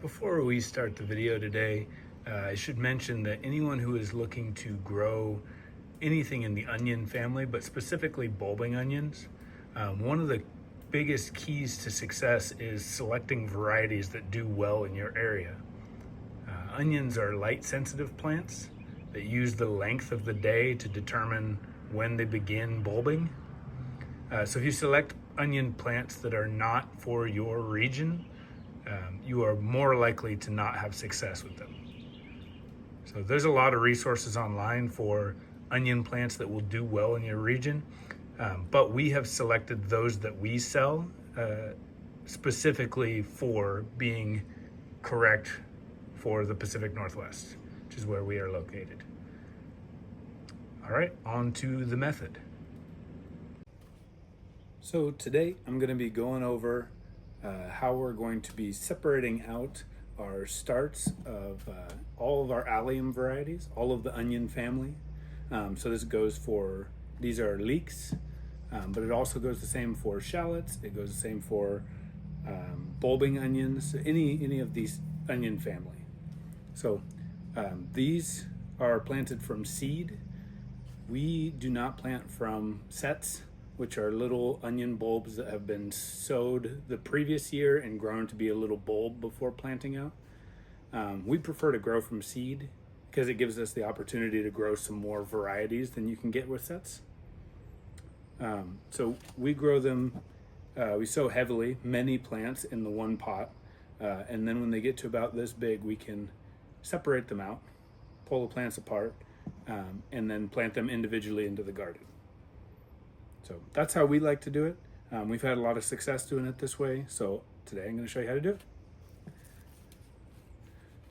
Before we start the video today, I should mention that anyone who is looking to grow anything in the onion family, but specifically bulbing onions, one of the biggest keys to success is selecting varieties that do well in your area. Onions are light sensitive plants that use the length of the day to determine when they begin bulbing. So if you select onion plants that are not for your region, you are more likely to not have success with them. So there's a lot of resources online for onion plants that will do well in your region, but we have selected those that we sell specifically for being correct for the Pacific Northwest, which is where we are located. All right, on to the method. So today I'm going to be going over how we're going to be separating out our starts of all of our allium varieties, all of the onion family. So this goes for, these are leeks, but it also goes the same for shallots. It goes the same for bulbing onions, any of these onion family. So these are planted from seed. We do not plant from sets, which are little onion bulbs that have been sowed the previous year and grown to be a little bulb before planting out. We prefer to grow from seed because it gives us the opportunity to grow some more varieties than you can get with sets. So we grow them, we sow heavily, many plants in the one pot, and then when they get to about this big, we can separate them out, pull the plants apart, and then plant them individually into the garden. So that's how we like to do it. We've had a lot of success doing it this way. So today I'm going to show you how to do it.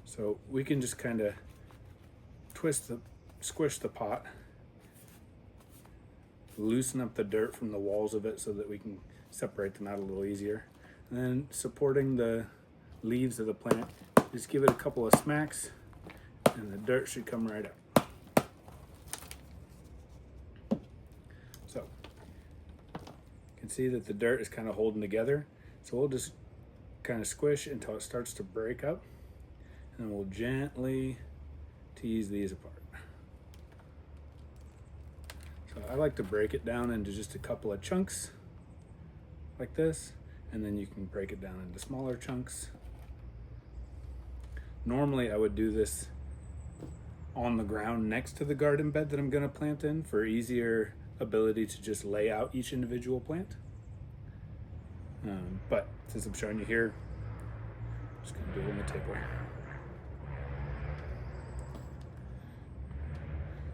So we can just kind of squish the pot, loosen up the dirt from the walls of it so that we can separate them out a little easier. And then supporting the leaves of the plant, just give it a couple of smacks and the dirt should come right up. So you can see that the dirt is kind of holding together. So we'll just kind of squish until it starts to break up, and then we'll gently tease these apart. So I like to break it down into just a couple of chunks like this, and then you can break it down into smaller chunks. Normally I would do this on the ground next to the garden bed that I'm going to plant in for easier ability to just lay out each individual plant. But since I'm showing you here, I'm just going to do it on the table.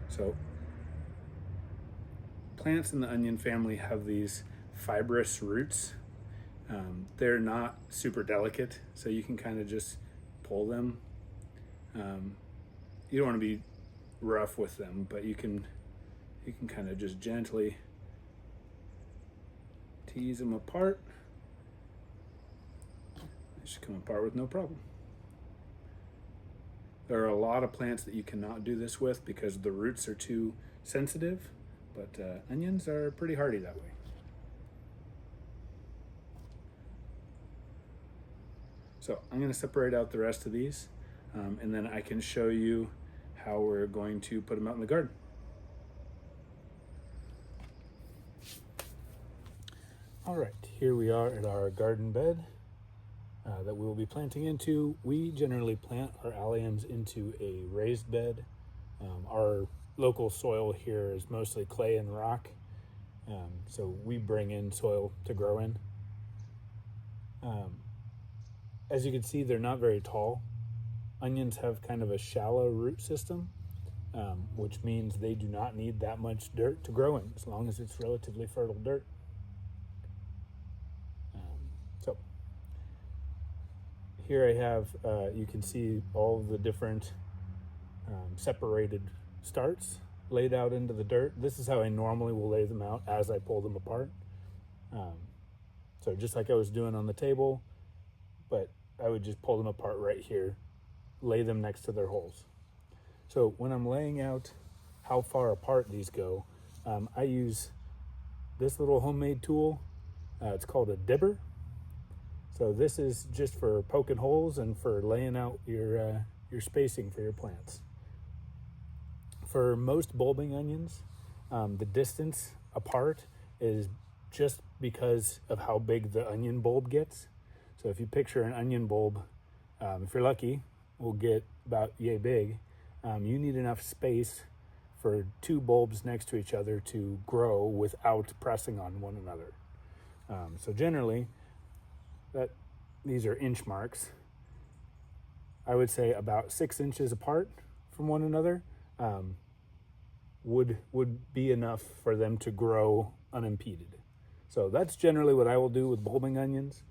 So plants in the onion family have these fibrous roots. They're not super delicate, so you can kind of just pull them. You don't want to be rough with them, but you can kind of just gently tease them apart. They should come apart with no problem. There are a lot of plants that you cannot do this with because the roots are too sensitive, but onions are pretty hardy that way. So I'm going to separate out the rest of these, and then I can show you how we're going to put them out in the garden. All right, here we are at our garden bed that we will be planting into. We generally plant our alliums into a raised bed. Our local soil here is mostly clay and rock, so we bring in soil to grow in. As you can see, they're not very tall. Onions have kind of a shallow root system, which means they do not need that much dirt to grow in, as long as it's relatively fertile dirt. So here I have, you can see all of the different separated starts laid out into the dirt. This is how I normally will lay them out as I pull them apart. So just like I was doing on the table, but I would just pull them apart right here, lay them next to their holes. So when I'm laying out how far apart these go, I use this little homemade tool. It's called a dibber. So this is just for poking holes and for laying out your spacing for your plants. For most bulbing onions, the distance apart is just because of how big the onion bulb gets. So if you picture an onion bulb, if you're lucky, will get about yay big. You need enough space for two bulbs next to each other to grow without pressing on one another. So generally, these are inch marks. I would say about 6 inches apart from one another would be enough for them to grow unimpeded. So that's generally what I will do with bulbing onions.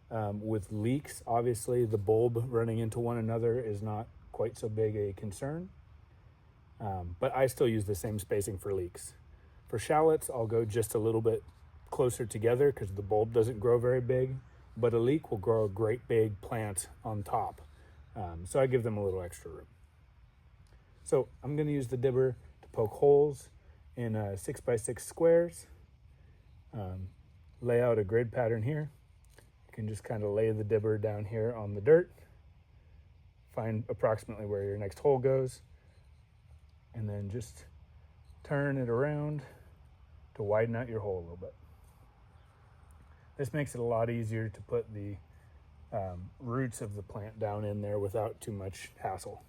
With leeks, obviously the bulb running into one another is not quite so big a concern, but I still use the same spacing for leeks. For shallots, I'll go just a little bit closer together because the bulb doesn't grow very big, but a leek will grow a great big plant on top. So I give them a little extra room. So I'm going to use the dibber to poke holes in 6x6 squares. Lay out a grid pattern here. You can just kind of lay the dibber down here on the dirt. Find approximately where your next hole goes. And then just turn it around to widen out your hole a little bit. This makes it a lot easier to put the roots of the plant down in there without too much hassle.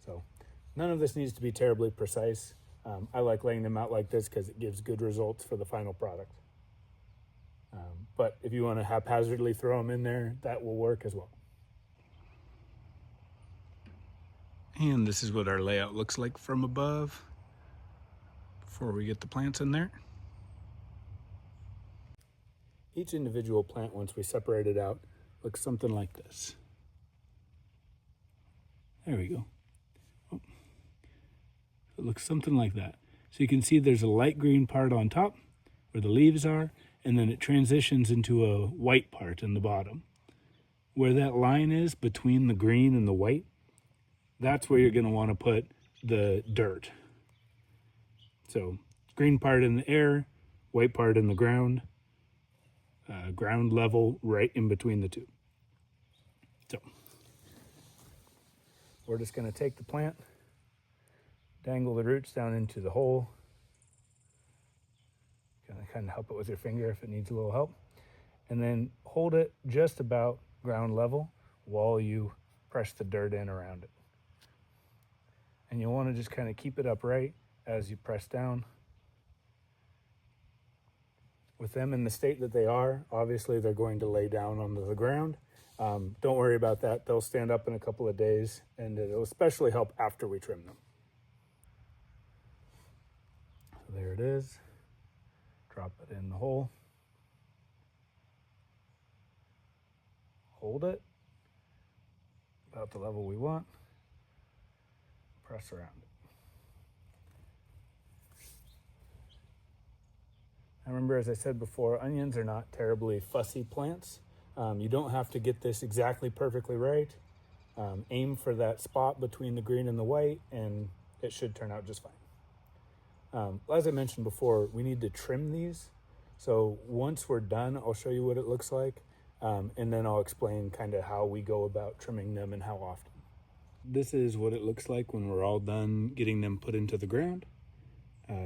So none of this needs to be terribly precise. I like laying them out like this because it gives good results for the final product. But if you want to haphazardly throw them in there, that will work as well. And this is what our layout looks like from above before we get the plants in there. Each individual plant, once we separate it out, looks something like this. There we go. Oh. It looks something like that. So you can see there's a light green part on top where the leaves are, and then it transitions into a white part in the bottom. Where that line is between the green and the white, that's where you're going to want to put the dirt. So green part in the air, white part in the ground. Ground level right in between the two. So we're just going to take the plant, dangle the roots down into the hole. Going to kind of help it with your finger if it needs a little help. And then hold it just about ground level while you press the dirt in around it. And you'll want to just kind of keep it upright as you press down. With them in the state that they are, obviously they're going to lay down onto the ground. Don't worry about that. They'll stand up in a couple of days, and it'll especially help after we trim them. So there it is. Drop it in the hole. Hold it about the level we want. Press around it. Now remember, as I said before, onions are not terribly fussy plants. You don't have to get this exactly perfectly right. Aim for that spot between the green and the white, and it should turn out just fine. As I mentioned before, we need to trim these. So once we're done, I'll show you what it looks like, and then I'll explain kind of how we go about trimming them and how often. This is what it looks like when we're all done getting them put into the ground.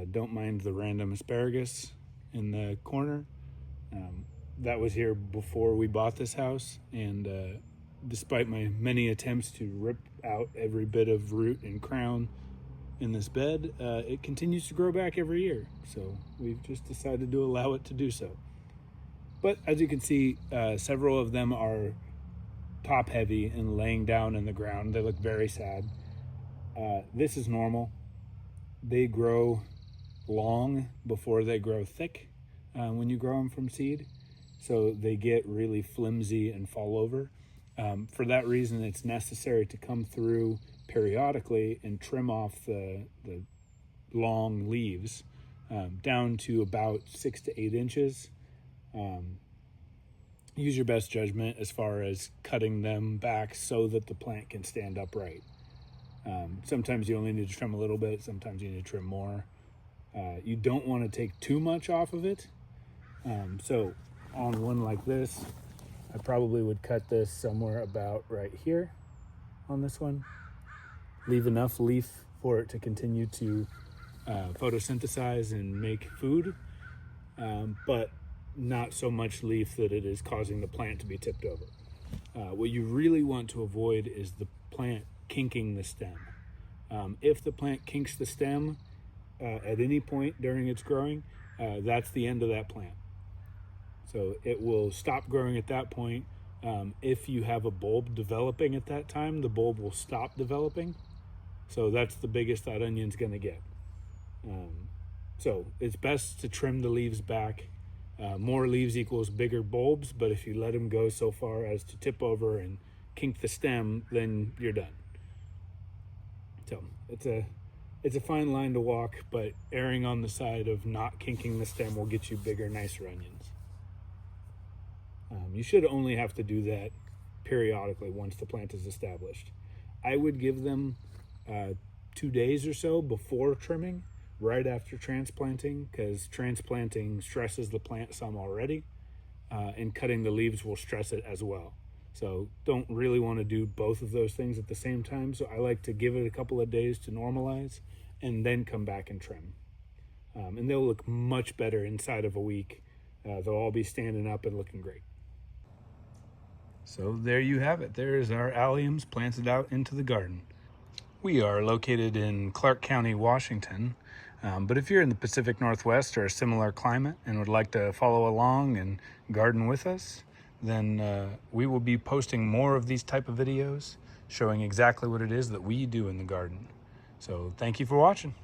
Don't mind the random asparagus in the corner. That was here before we bought this house, and despite my many attempts to rip out every bit of root and crown in this bed, it continues to grow back every year, so we've just decided to allow it to do so. But as you can see, several of them are top heavy and laying down in the ground. They look very sad. This is normal. They grow long before they grow thick when you grow them from seed, so they get really flimsy and fall over. For that reason, it's necessary to come through periodically and trim off the long leaves down to about 6 to 8 inches. Use your best judgment as far as cutting them back so that the plant can stand upright. Sometimes you only need to trim a little bit, sometimes you need to trim more. You don't want to take too much off of it. So on one like this, I I probably would cut this somewhere about right here on this one. Leave enough leaf for it to continue to photosynthesize and make food, but not so much leaf that it is causing the plant to be tipped over. What you really want to avoid is the plant kinking the stem. If the plant kinks the stem at any point during its growing, that's the end of that plant. So it will stop growing at that point. If you have a bulb developing at that time, the bulb will stop developing. So that's the biggest that onion's going to get. So it's best to trim the leaves back. More leaves equals bigger bulbs, but if you let them go so far as to tip over and kink the stem, then you're done. So it's a fine line to walk, but erring on the side of not kinking the stem will get you bigger, nicer onions. You should only have to do that periodically once the plant is established. I would give them 2 days or so before trimming, right after transplanting, because transplanting stresses the plant some already, and cutting the leaves will stress it as well. So don't really want to do both of those things at the same time. So I like to give it a couple of days to normalize and then come back and trim. And they'll look much better inside of a week. They'll all be standing up and looking great. So there you have it. There is our alliums planted out into the garden. We are located in Clark County, Washington. But if you're in the Pacific Northwest or a similar climate and would like to follow along and garden with us, then we will be posting more of these type of videos showing exactly what it is that we do in the garden. So thank you for watching.